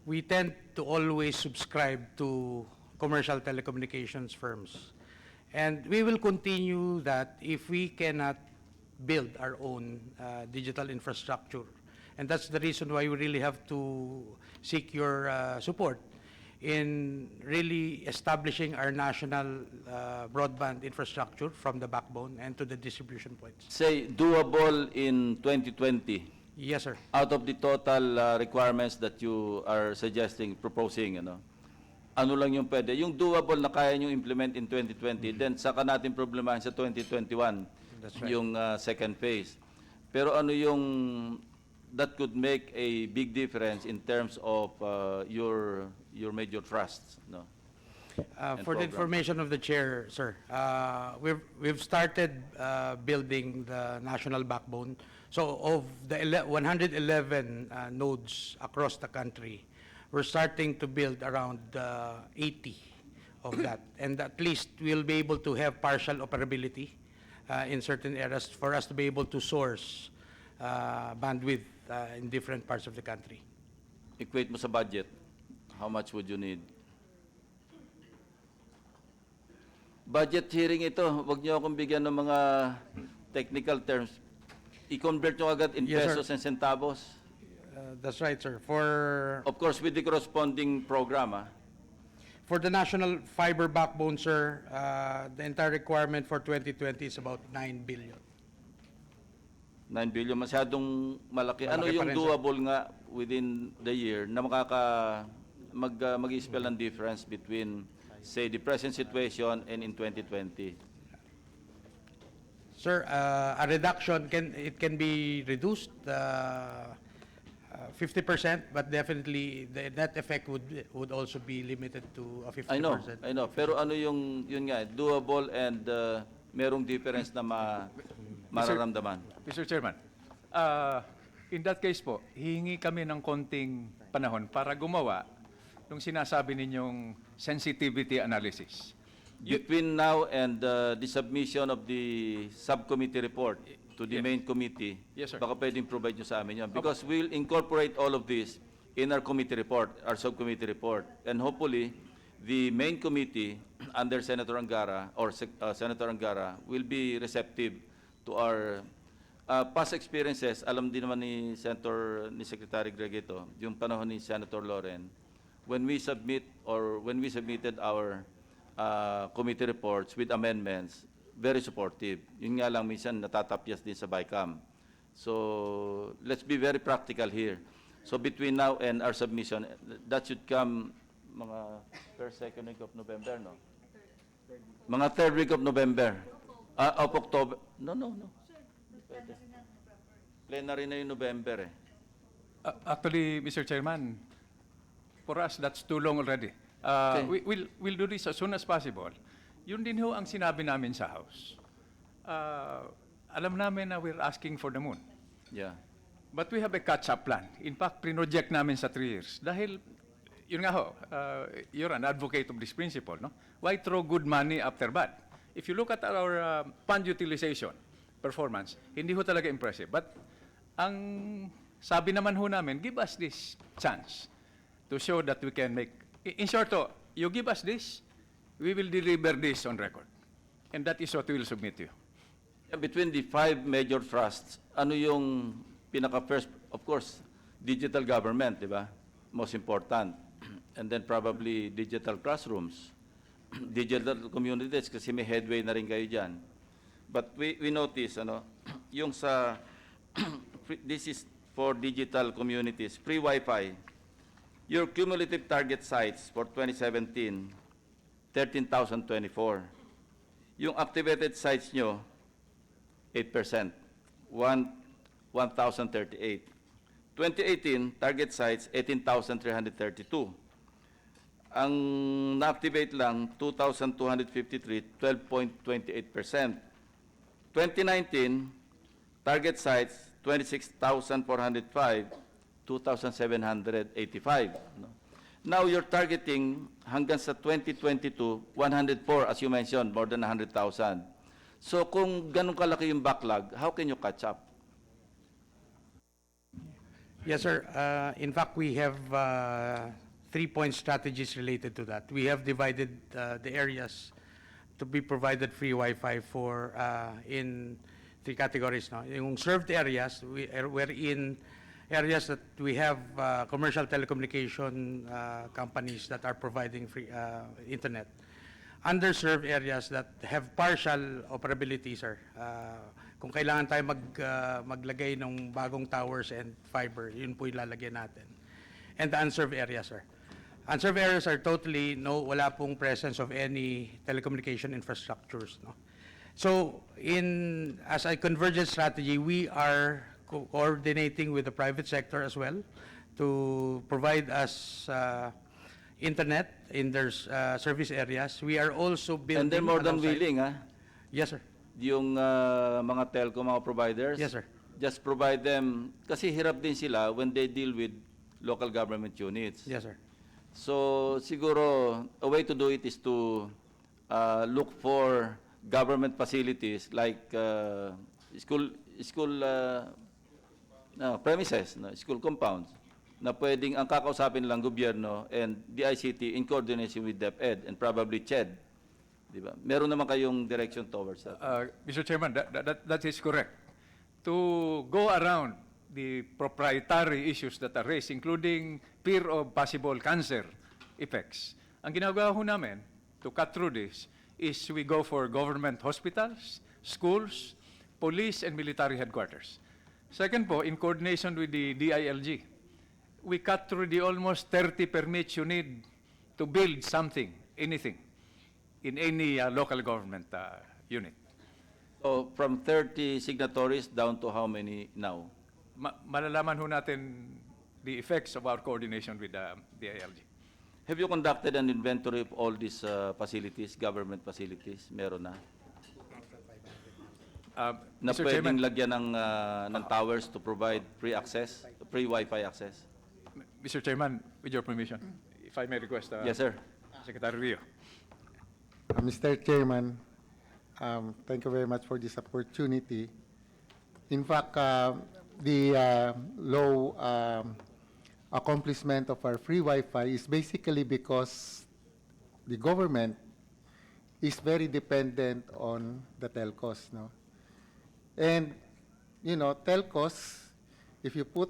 we tend to always subscribe to commercial telecommunications firms. And we will continue that if we cannot build our own digital infrastructure. And that's the reason why we really have to seek your support in really establishing our national broadband infrastructure from the backbone and to the distribution points. Say, doable in 2020, Yes, sir. out of the total requirements that you are suggesting, proposing, ano lang yung pwede? Yung doable na kaya nyo implement in 2020, then saka natin problemahin sa 2021, That's right. yung second phase. Pero ano yung that could make a big difference in terms of your major trusts, no? And For the program. information of the chair, sir, we've started building the national backbone. So of the 111 nodes across the country, we're starting to build around 80 of that. And at least we'll be able to have partial operability in certain areas for us to be able to source bandwidth in different parts of the country. Equate mo sa budget, how much would you need? Budget hearing ito, wag niyo akong bigyan ng mga technical terms. I-convert nyo agad in Yes, sir. pesos and centavos. That's right, sir. For Of course, with the corresponding program, For the national fiber backbone, sir, the entire requirement for 2020 is about 9 billion. 9 billion, masyadong malaki. Ano Malaki pa yung rin, sir. doable nga within the year na mag-spell ang difference between, say, the present situation and in 2020? Sir, a reduction can be reduced 50%, but definitely the net effect would also be limited to a 50%. I know. Pero ano yung, yun nga, doable and merong difference na mararamdaman? Mr. Chairman, in that case po, hihingi kami ng konting panahon para gumawa nung sinasabi ninyong sensitivity analysis. Between now and the submission of the subcommittee report to the Yes. main committee, Yes, sir. baka pwedeng provide nyo sa amin yun. Because we'll incorporate all of this in our committee report, our subcommittee report. And hopefully, the main committee under Senator Angara or Senator Angara will be receptive to our past experiences. Alam din naman ni Secretary Greg ito, yung panahon ni Senator Loren, when we submitted our committee reports with amendments, very supportive. Yun nga lang, minsan natatapyas din sa BICAM. So, let's be very practical here. So, between now and our submission, that should come mga first, second week of November, no? Mga third week of November. Of October. No. Pwede. Plenary na yung November, eh. Actually, Mr. Chairman, for us, that's too long already. Okay. We'll do this as soon as possible. Yun din ho ang sinabi namin sa House. Alam namin na we're asking for the moon. Yeah. But we have a catch-up plan. In fact, project namin sa 3 years. Dahil, yun nga ho, you're an advocate of this principle, no? Why throw good money after bad? If you look at our fund utilization performance, hindi ho talaga impressive. But ang sabi naman ho namin, give us this chance to show that we can make. In short, you give us this, we will deliver this on record. And that is what we will submit to you. Between the 5 major trusts, ano yung pinaka-first? Of course, digital government, di ba? Most important. And then probably digital classrooms, digital communities, kasi may headway na rin kayo dyan. But we notice, yung sa, this is for digital communities, free Wi-Fi, your cumulative target sites for 2017, 13,024. Yung activated sites nyo, 8%, 1,038. 2018, target sites, 18,332. Ang na-activate lang, 2,253, 12.28%. 2019, target sites, 26,405, 2,785. No? Now you're targeting hanggang sa 2022, 104, as you mentioned, more than 100,000. So kung ganun kalaki yung backlog, how can you catch up? Yes, sir. In fact, we have 3-point strategies related to that. We have divided the areas to be provided free Wi-Fi for in 3 categories. No? Yung served areas, wherein areas that we have commercial telecommunication companies that are providing free internet. Underserved areas that have partial operability, sir. Kung kailangan tayo maglagay ng bagong towers and fiber, yun po ilalagay natin. And the unserved areas, sir. Unserved areas are totally wala pong presence of any telecommunication infrastructures, no? So, as a convergence strategy, we are coordinating with the private sector as well to provide us internet in their service areas. We are also building... And they're more than alongside- willing, Yes, sir. yung mga telco, mga providers. Yes, sir. Just provide them, kasi hirap din sila when they deal with local government units. Yes, sir. So siguro, a way to do it is to look for government facilities like school premises, school compounds, na pwedeng ang kakausapin lang gobyerno and DICT in coordination with DepEd and probably CHED. Diba? Meron naman kayong direction towards that. Mr. Chairman, that is correct. To go around the proprietary issues that are raised, including fear of possible cancer effects, ang ginagawa ho namin to cut through this is we go for government hospitals, schools, police, and military headquarters. Second po, in coordination with the DILG, we cut through the almost 30 permits you need to build something, anything, in any local government unit. So from 30 signatories down to how many now? Malalaman ho natin the effects of our coordination with the DILG. Have you conducted an inventory of all these facilities, government facilities? Meron na? Na Mr. pwedeng Chairman, lagyan ng towers to provide free access, free Wi-Fi access? Mr. Chairman, with your permission, if I may request, Yes, sir. Secretary Rio. Mr. Chairman, thank you very much for this opportunity. In fact, the low accomplishment of our free Wi-Fi is basically because the government is very dependent on the telcos, no? And, you know, telcos, if you put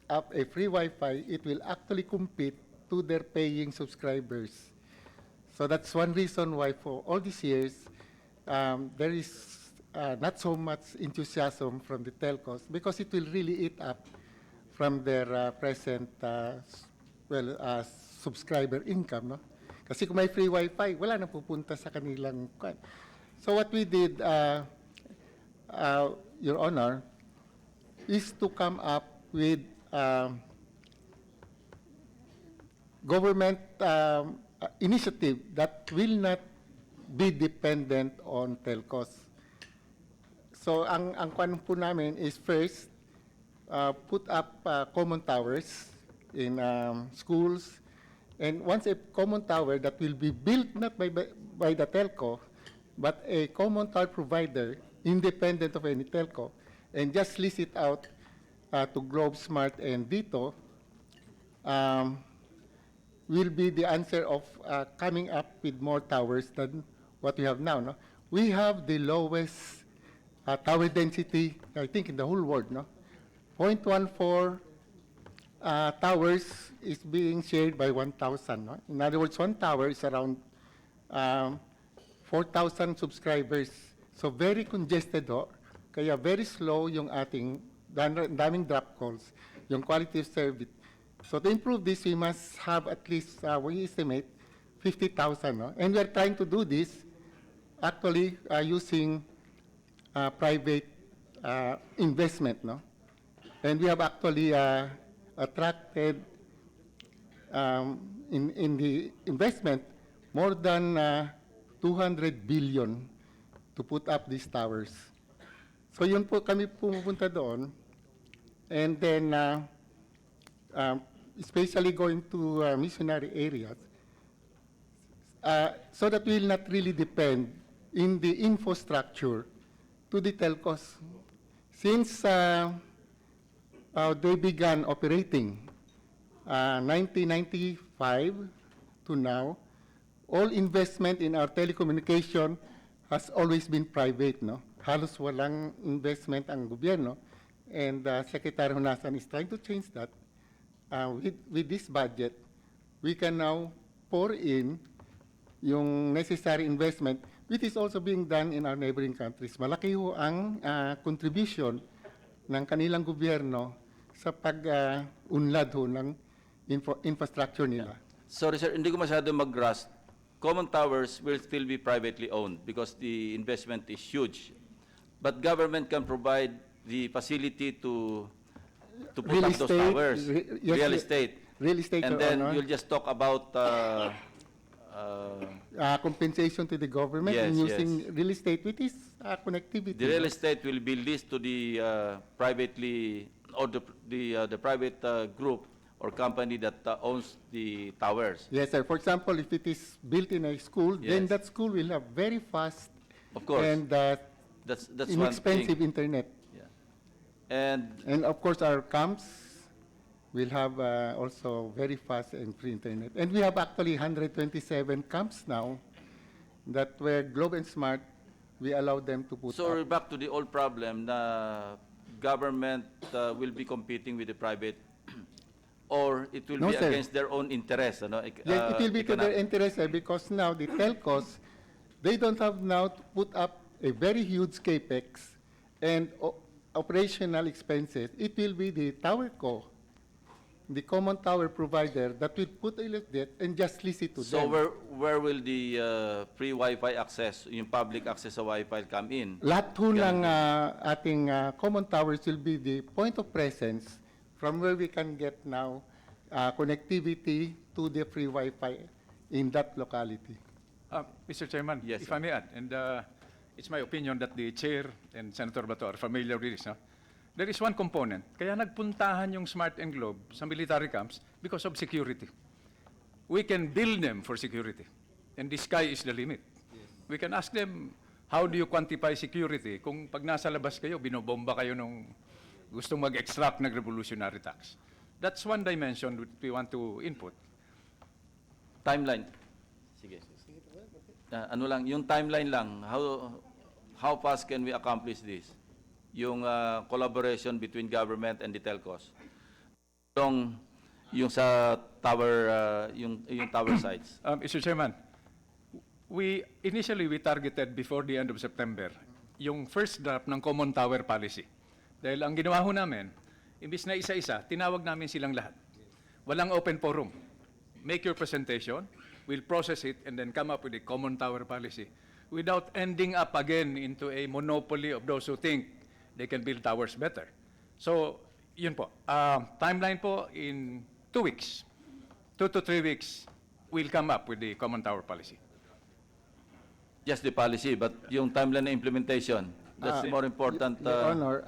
up a free Wi-Fi, it will actually compete to their paying subscribers. So that's one reason why for all these years, there is not so much enthusiasm from the telcos because it will really eat up from their present subscriber income, no? Kasi kung may free Wi-Fi, wala na pupunta sa kanilang. So what we did, Your Honor, is to come up with government initiative that will not be dependent on telcos. So ang kwan po namin is first, put up common towers in schools, and once a common tower that will be built not by the telco, but a common tower provider independent of any telco, and just lease it out to Globe Smart and Vito, will be the answer of coming up with more towers than what we have now. No? We have the lowest tower density, I think, in the whole world. No? 0.14 towers is being shared by 1,000. No? In other words, one tower is around 4,000 subscribers. So very congested ho. Kaya very slow yung ating daming drop calls, yung quality of service. So to improve this, we must have at least, we estimate, 50,000. No? And we are trying to do this actually using private investment. No? And we have actually attracted in the investment more than 200 billion to put up these towers. So yun po kami pumupunta doon. And then, especially going to missionary areas, so that we will not really depend in the infrastructure to the telcos. Since they began operating 1995 to now, all investment in our telecommunication has always been private. No? Halos walang investment ang gobyerno. and Secretary Honasan is trying to change that. With this budget, we can now pour in yung necessary investment, which is also being done in our neighboring countries. Malaki ho ang contribution ng kanilang gobyerno sa pag-unlad ho ng infrastructure nila. Sorry sir, hindi ko masyado mag-grasp. Common towers will still be privately owned because the investment is huge. But government can provide the facility to put Real up those estate, towers. yes, Real estate. Real estate, And Your then Honor. you'll just talk about Compensation to the government in Yes, using yes. real estate, which is connectivity. the real estate will be leased to the privately or the private group or company that owns the towers. Yes, sir. For example, if it is built in a school, then Yes. that school will have very fast Of course. and That's one inexpensive thing. internet. Yeah. And And of course, our camps will have also very fast and free internet. And we have actually 127 camps now that where Globe and Smart, we allow them to put so we're up. back to the old problem na government will be competing with the private or it will No, be sir. against their own interest. Ano? Yes, it will be to their interest because now the telcos, they don't have now to put up a very huge capex and operational expenses. It will be the tower co, the common tower provider that will put a debt and just lease it to So them. where will the free Wi-Fi access, yung public access sa Wi-Fi come in? Lahat ho ng ating common towers will be the point of presence from where we can get now connectivity to the free Wi-Fi in that locality. Mr. Chairman, Yes, if sir. I may add, and it's my opinion that the Chair and Senator Bato are familiar with this, no? There is one component. Kaya nagpuntahan yung Smart and Globe sa military camps because of security. We can bill them for security, and the sky is the limit. We can ask them, how do you quantify security? Kung pag nasa labas kayo, binobomba kayo nung gustong mag-extract ng revolutionary tax. That's one dimension that we want to input. Timeline. Sige. Ano lang, yung timeline lang, how fast can we accomplish this? Yung collaboration between government and the telcos. Yung sa tower, yung tower sites. Mr. Chairman, initially we targeted before the end of September yung first draft ng Common Tower Policy. Dahil ang ginawa ho namin, imbis na isa-isa, tinawag namin silang lahat. Walang open forum. Make your presentation, we'll process it, and then come up with a Common Tower Policy without ending up again into a monopoly of those who think they can build towers better. So, yun po. Timeline po in 2 weeks. 2 to 3 weeks, we'll come up with the Common Tower Policy. Just the policy, but yung timeline na implementation, that's the more important. Your Honor,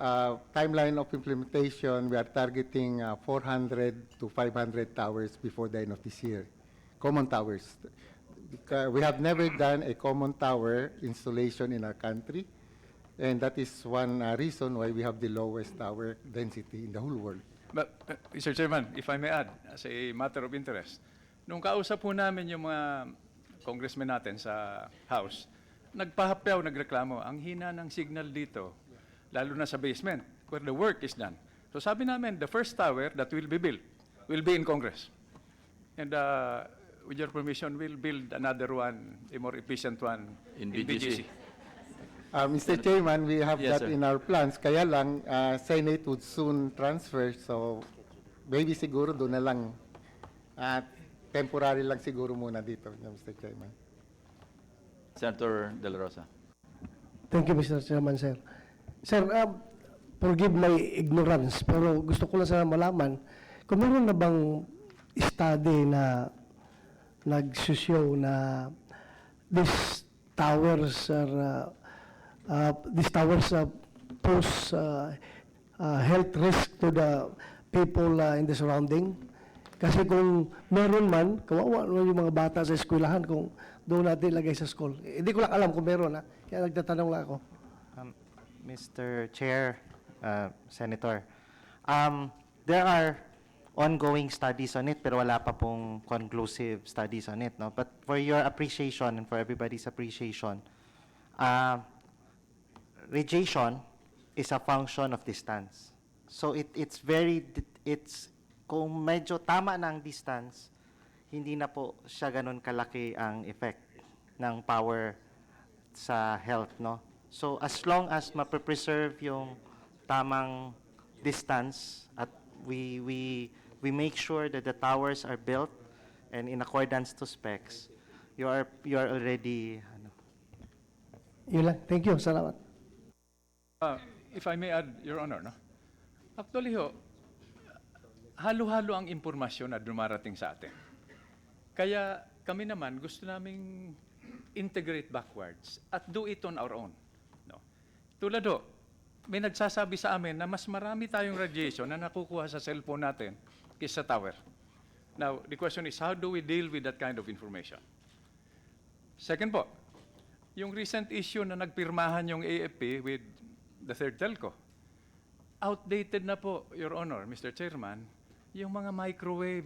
timeline of implementation, we are targeting 400 to 500 towers before the end of this year. Common towers. Because we have never done a common tower installation in our country, and that is one reason why we have the lowest tower density in the whole world. But, Mr. Chairman, if I may add, as a matter of interest, nung kausap po namin yung mga congressmen natin sa House, nagpahapyaw, nagreklamo, ang hina ng signal dito, lalo na sa basement, where the work is done. So sabi namin, the first tower that will be built will be in Congress. And with your permission, we'll build another one, a more efficient one In in BGC. BGC. Mr. Chairman, we have Yes, that sir. in our plans. Kaya lang, Senate would soon transfer. So, maybe siguro doon na lang. Temporary lang siguro muna dito, Mr. Chairman. Senator De La Rosa. Thank you, Mr. Chairman, sir. Sir, forgive my ignorance, pero gusto ko lang sana malaman, kung meron na bang study na nag-show na these towers pose health risk to the people in the surrounding? Kasi kung meron man, kawawa naman yung mga bata sa eskwelahan kung doon natin ilagay sa school. Hindi ko lang alam kung meron, kaya nagtatanong lang ako. Mr. Chair, Senator, there are ongoing studies on it, pero wala pa pong conclusive studies on it. No? But for your appreciation and for everybody's appreciation, radiation is a function of distance. So kung medyo tama na ang distance, hindi na po siya ganun kalaki ang effect ng power sa health, no? So as long as mapreserve yung tamang distance at we make sure that the towers are built and in accordance to specs, you are already Yun lang. Thank you. Salamat. If I may add, Your Honor, no? Actually ho, halo-halo ang impormasyon na dumarating sa atin. Kaya kami naman gusto naming integrate backwards at do it on our own. No? Tulad ho, may nagsasabi sa amin na mas marami tayong radiation na nakukuha sa cellphone natin kaysa sa tower. Now, the question is, how do we deal with that kind of information? Second po, yung recent issue na nagpirmahan yung AFP with the third telco, outdated na po, Your Honor, Mr. Chairman, yung mga microwave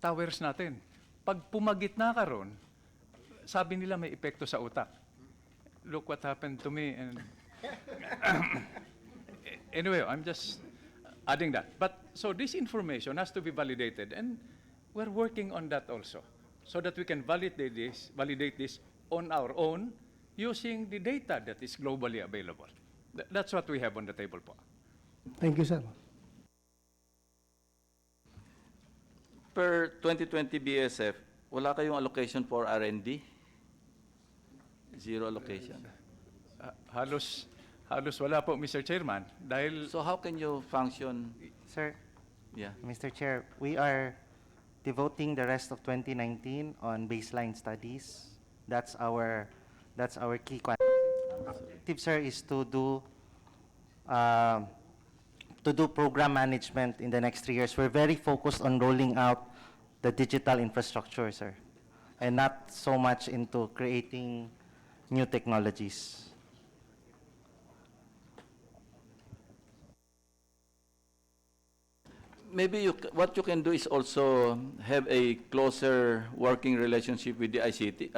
towers natin. Pag pumagit na ka ron, sabi nila may epekto sa utak. Look what happened to me. And anyway, I'm just adding that. But so this information has to be validated, and we're working on that also, so that we can validate this on our own using the data that is globally available. That's what we have on the table po. Thank you, sir. Per 2020 BSF, wala kayong allocation for R&D? Zero allocation. Halos wala po, Mr. Chairman, dahil So how can you function? Sir, Yeah. Mr. Chair, we are devoting the rest of 2019 on baseline studies. That's our key objective, sir, is to do program management in the next 3 years. We're very focused on rolling out the digital infrastructure, sir, and not so much into creating new technologies. Maybe what you can do is also have a closer working relationship with the ICT,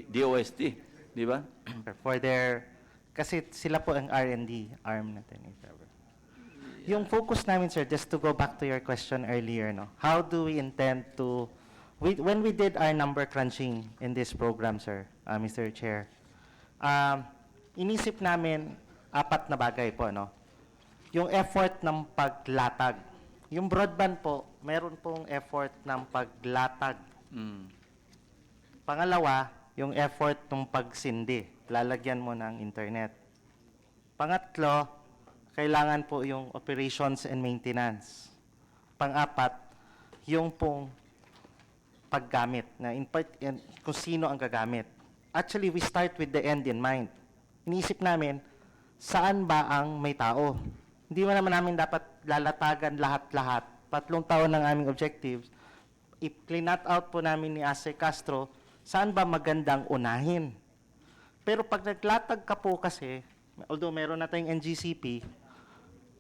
DOST, di ba? For their, kasi sila po ang R&D arm natin, if ever. Yung focus namin, sir, just to go back to your question earlier, no? How do we intend to, when we did our number crunching in this program, sir, Mr. Chair, inisip namin 4 na bagay po, no? Yung effort ng paglatag. Yung broadband po, meron pong effort ng paglatag. Pangalawa, yung effort ng pagsindi. Lalagyan mo ng internet. Pangatlo, kailangan po yung operations and maintenance. Pang-apat, yung pong paggamit, kung sino ang gagamit. Actually, we start with the end in mind. Iniisip namin, saan ba ang may tao? Hindi naman namin dapat lalatagan lahat-lahat. 3 taon ng aming objectives. I-clean out po namin ni Ase Castro, saan ba magandang unahin? Pero pag naglatag ka po kasi, although meron na tayong NGCP,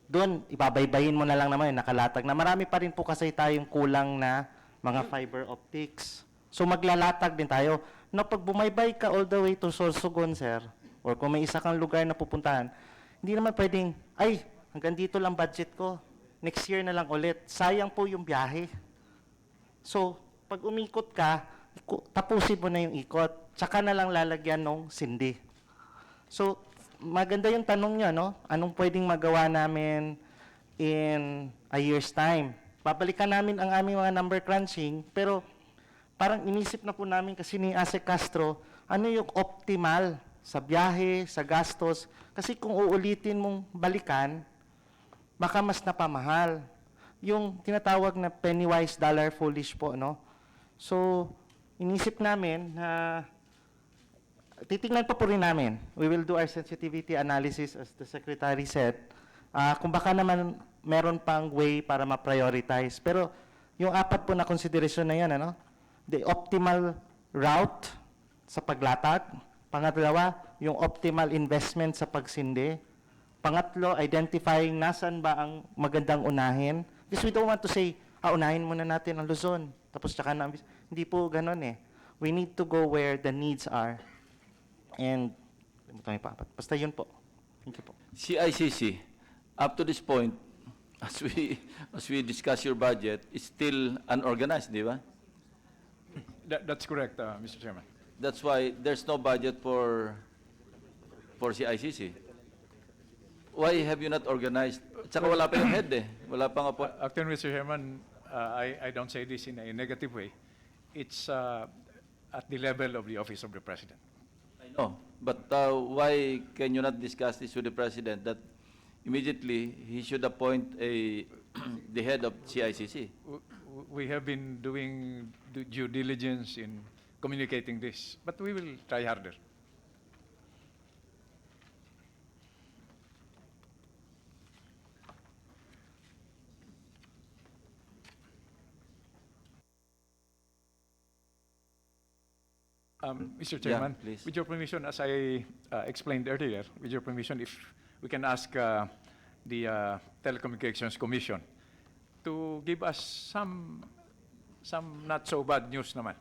doon, ibabaybayin mo na lang naman, nakalatag na. Marami pa rin po kasi tayong kulang na mga fiber optics. So maglalatag din tayo. Na pag bumaybay ka all the way to Sorsogon, sir, or kung may isa kang lugar na pupuntahan, hindi naman pwedeng, ay, hanggang dito lang budget ko. Next year na lang ulit. Sayang po yung biyahe. So, pag umikot ka, tapusin mo na yung ikot. Tsaka na lang lalagyan ng sindi. So, maganda yung tanong niya, no? Anong pwedeng magawa namin in a year's time? Babalikan namin ang aming mga number crunching, pero parang inisip na po namin kasi ni Ase Castro, ano yung optimal sa biyahe, sa gastos. Kasi kung uulitin mong balikan, baka mas napamahal. Yung tinatawag na penny-wise, dollar-foolish po, no? So, inisip namin na titingnan pa po rin namin. We will do our sensitivity analysis, as the Secretary said, kung baka naman meron pang way para ma-prioritize. Pero yung 4 po na konsiderasyon na yan, ano? The optimal route sa paglatag. Pangalawa, yung optimal investment sa pagsindi. Pangatlo, identifying nasan ba ang magandang unahin. Because we don't want to say, unahin muna natin ang Luzon. Tapos tsaka na, hindi po ganun eh. We need to go where the needs are. And, basta yun po. Thank you po. CICC, up to this point, as we discuss your budget, it's still unorganized, di ba? That's correct, Mr. Chairman. That's why there's no budget for CICC. Why have you not organized? Tsaka wala pa yung head eh. Wala pa nga po. Actually, Mr. Chairman, I don't say this in a negative way. It's at the level of the Office of the President. I know. But why can you not discuss this with the President that immediately he should appoint the head of CICC? We have been doing due diligence in communicating this, but we will try harder. Mr. Chairman, please. with your permission, as I explained earlier, with your permission, if we can ask the Telecommunications Commission to give us some not so bad news naman.